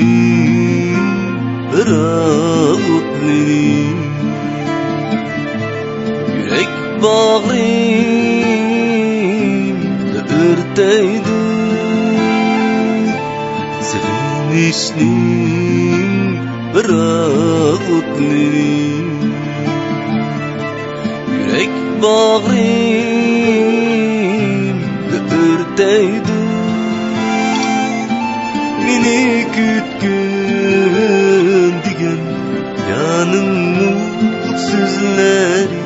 Sığınışning ırakutlaring yürek bağrımda örteydi. Sığınışning ırakutlaring yürek bağrımda örteydi. Meni kütkün digen yanımın sözleri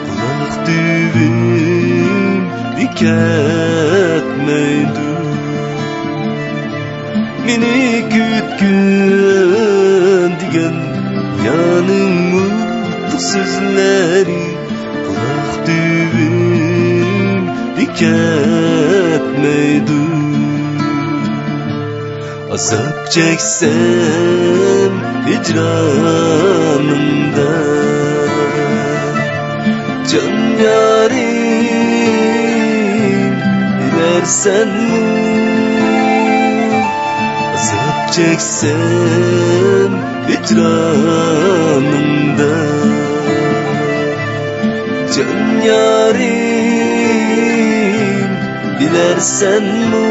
kulak düğüm diketmeydi. Meni kütkün digen yanımın sözleri kulak düğüm diketmeydi. Azap çeksem hicranımda can yarim dilersen mi? Azap çeksem hicranımda can yarim dilersen mi?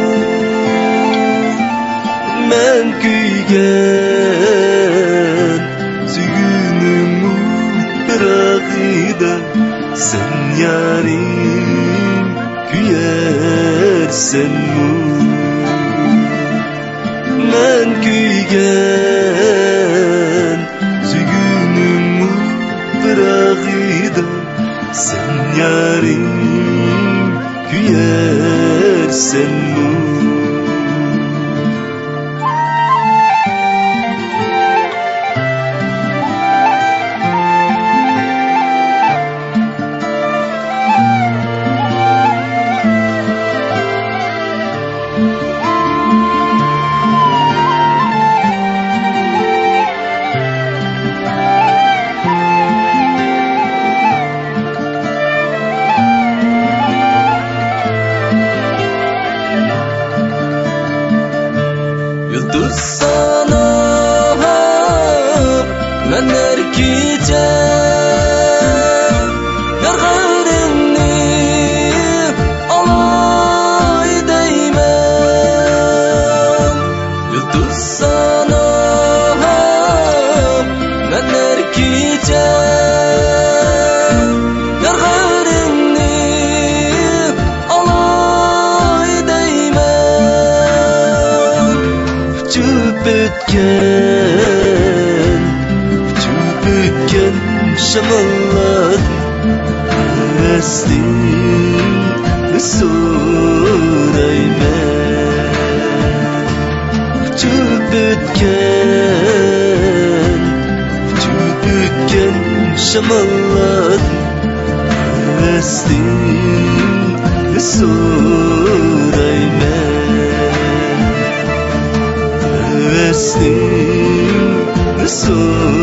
Men kuygen sügünümü bırakıda sen yarim küyersen mi? Men kuygen sügünümü bırakıda sen yarim küyersen mi? Yıldız sanıp ben erkice yargılarını alay değmem. Yıldız sanıp ben erkice yargılarını alay değmem. Çöpetken şamallar estin soraymen. Çöpetken şamallar estin soraymen. Estin soraymen.